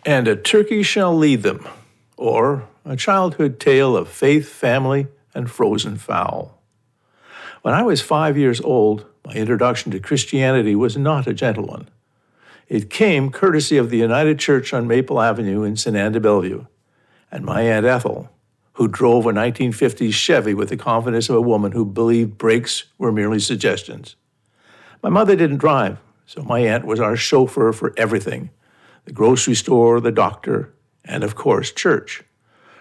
And a turkey shall lead them, or a childhood tale of faith, family, and frozen fowl. When I was 5 years old, my introduction to Christianity was not a gentle one. It came courtesy of the United Church on Maple Avenue in St. Anne de Bellevue, and my Aunt Ethel, who drove a 1950s Chevy with the confidence of a woman who believed brakes were merely suggestions. My mother didn't drive, so my aunt was our chauffeur for everything: the grocery store, the doctor, and of course, church.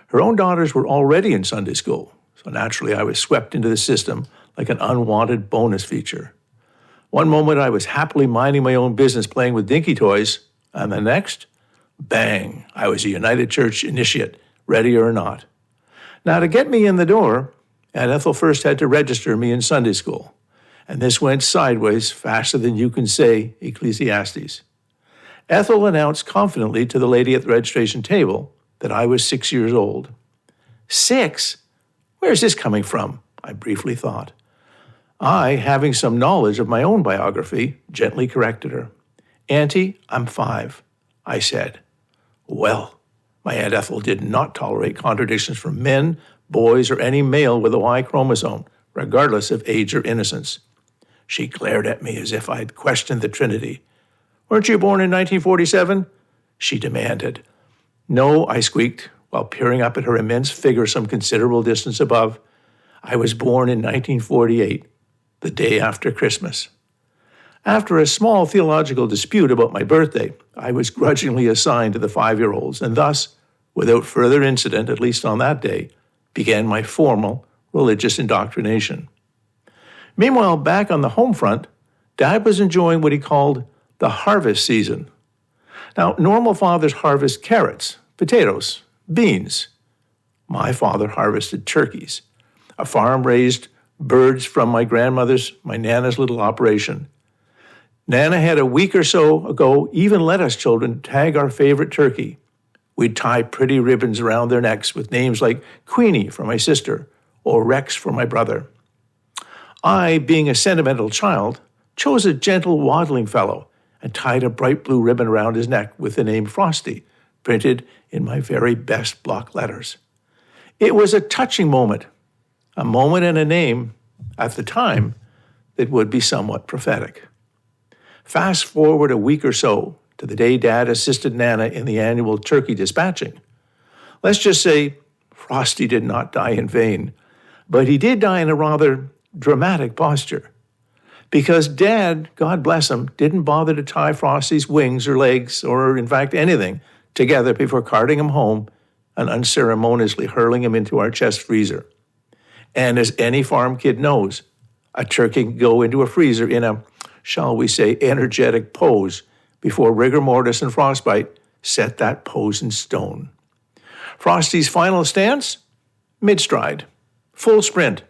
Her own daughters were already in Sunday school, so naturally I was swept into the system like an unwanted bonus feature. One moment I was happily minding my own business playing with dinky toys, and the next, bang, I was a United Church initiate, ready or not. Now, to get me in the door, Aunt Ethel first had to register me in Sunday school, and this went sideways faster than you can say Ecclesiastes. Ethel announced confidently to the lady at the registration table that I was 6 years old. 6? Where's this coming from? I briefly thought. I, having some knowledge of my own biography, gently corrected her. Auntie, I'm 5, I said. Well, my Aunt Ethel did not tolerate contradictions from men, boys, or any male with a Y chromosome, regardless of age or innocence. She glared at me as if I'd questioned the Trinity. Weren't you born in 1947? She demanded. No, I squeaked, while peering up at her immense figure some considerable distance above. I was born in 1948, the day after Christmas. After a small theological dispute about my birthday, I was grudgingly assigned to the 5-year-olds, and thus, without further incident, at least on that day, began my formal religious indoctrination. Meanwhile, back on the home front, Dad was enjoying what he called the harvest season. Now, normal fathers harvest carrots, potatoes, beans. My father harvested turkeys. A farm raised birds from my Nana's little operation. Nana had a week or so ago even let us children tag our favorite turkey. We'd tie pretty ribbons around their necks with names like Queenie for my sister or Rex for my brother. I, being a sentimental child, chose a gentle waddling fellow and tied a bright blue ribbon around his neck with the name Frosty, printed in my very best block letters. It was a touching moment, a moment and a name, at the time, that would be somewhat prophetic. Fast forward a week or so to the day Dad assisted Nana in the annual turkey dispatching. Let's just say Frosty did not die in vain, but he did die in a rather dramatic posture. Because Dad, God bless him, didn't bother to tie Frosty's wings or legs, or in fact anything, together before carting him home and unceremoniously hurling him into our chest freezer. And as any farm kid knows, a turkey can go into a freezer in a, shall we say, energetic pose before rigor mortis and frostbite set that pose in stone. Frosty's final stance? Mid-stride, full sprint,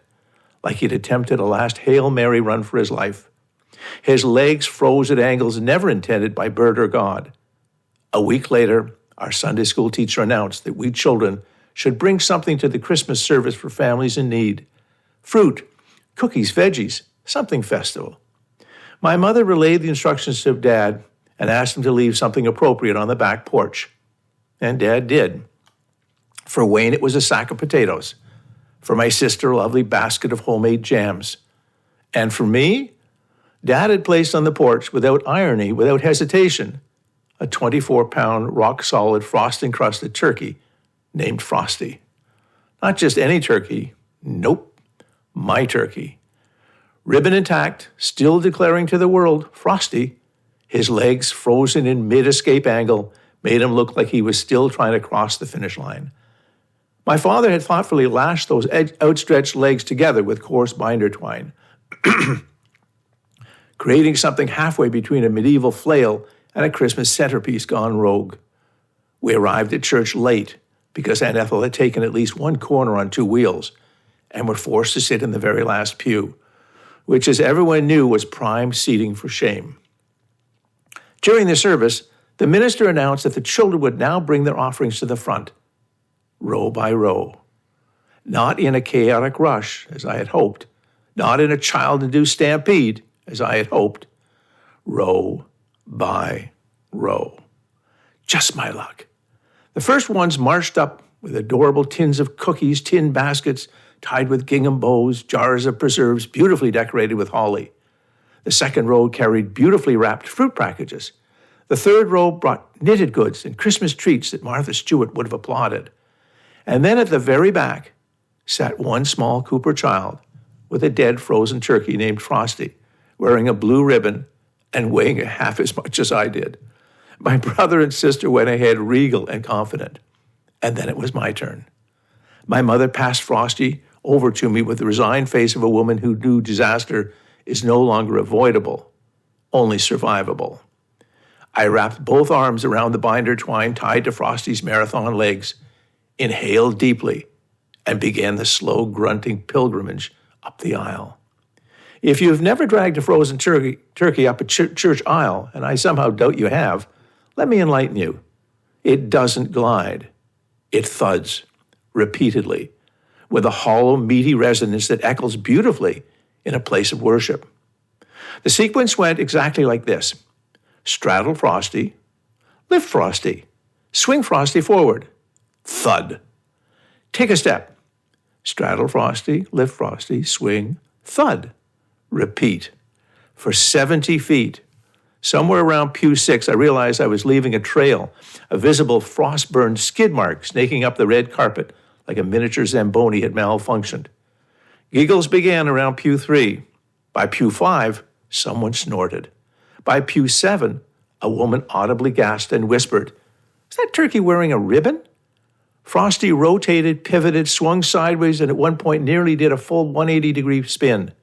like he'd attempted a last Hail Mary run for his life. His legs froze at angles never intended by bird or God. A week later, our Sunday school teacher announced that we children should bring something to the Christmas service for families in need. Fruit, cookies, veggies, something festival. My mother relayed the instructions to Dad and asked him to leave something appropriate on the back porch. And Dad did. For Wayne, it was a sack of potatoes. For my sister, a lovely basket of homemade jams. And for me, Dad had placed on the porch, without irony, without hesitation, a 24-pound, rock-solid, frost-encrusted turkey named Frosty. Not just any turkey. Nope. My turkey. Ribbon intact, still declaring to the world, Frosty, his legs frozen in mid-escape angle, made him look like he was still trying to cross the finish line. My father had thoughtfully lashed those outstretched legs together with coarse binder twine, creating something halfway between a medieval flail and a Christmas centerpiece gone rogue. We arrived at church late because Aunt Ethel had taken at least one corner on 2 wheels and were forced to sit in the very last pew, which, as everyone knew, was prime seating for shame. During the service, the minister announced that the children would now bring their offerings to the front, row by row. Not in a chaotic rush, as I had hoped, not in a child-induced stampede, as I had hoped, row by row. Just my luck. The first ones marched up with adorable tins of cookies, tin baskets tied with gingham bows, jars of preserves beautifully decorated with holly. The second row carried beautifully wrapped fruit packages. The third row brought knitted goods and Christmas treats that Martha Stewart would have applauded. And then at the very back sat one small Cooper child with a dead frozen turkey named Frosty, wearing a blue ribbon and weighing half as much as I did. My brother and sister went ahead regal and confident. And then it was my turn. My mother passed Frosty over to me with the resigned face of a woman who knew disaster is no longer avoidable, only survivable. I wrapped both arms around the binder twine tied to Frosty's marathon legs, inhaled deeply, and began the slow grunting pilgrimage up the aisle. If you've never dragged a frozen turkey up a church aisle, and I somehow doubt you have, let me enlighten you. It doesn't glide. It thuds repeatedly with a hollow, meaty resonance that echoes beautifully in a place of worship. The sequence went exactly like this. Straddle Frosty, lift Frosty, swing Frosty forward, thud. Take a step. Straddle Frosty, lift Frosty, swing, thud. Repeat. For 70 feet. Somewhere around pew 6, I realized I was leaving a trail, a visible frost-burned skid mark snaking up the red carpet like a miniature Zamboni had malfunctioned. Giggles began around pew 3. By pew 5, someone snorted. By pew 7, a woman audibly gasped and whispered, "Is that turkey wearing a ribbon?" Frosty rotated, pivoted, swung sideways, and at one point nearly did a full 180-degree spin.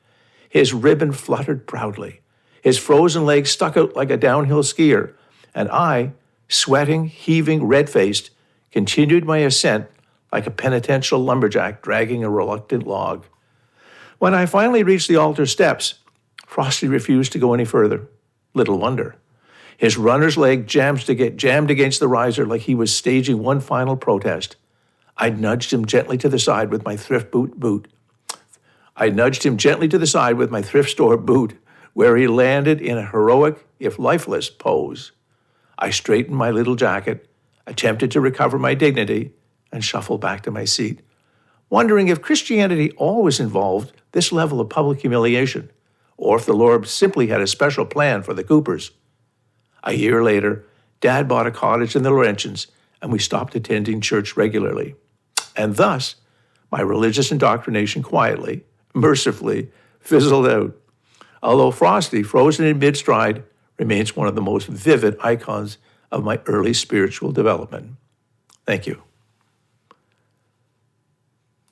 His ribbon fluttered proudly. His frozen legs stuck out like a downhill skier, and I, sweating, heaving, red-faced, continued my ascent like a penitential lumberjack dragging a reluctant log. When I finally reached the altar steps, Frosty refused to go any further. Little wonder. His runner's leg jammed against the riser like he was staging one final protest. I nudged him gently to the side with my thrift store boot, where he landed in a heroic, if lifeless, pose. I straightened my little jacket, attempted to recover my dignity, and shuffled back to my seat, wondering if Christianity always involved this level of public humiliation, or if the Lord simply had a special plan for the Coopers. A year later, Dad bought a cottage in the Laurentians, and we stopped attending church regularly. And thus, my religious indoctrination quietly, mercifully, fizzled out. Although Frosty, frozen in mid-stride, remains one of the most vivid icons of my early spiritual development. Thank you.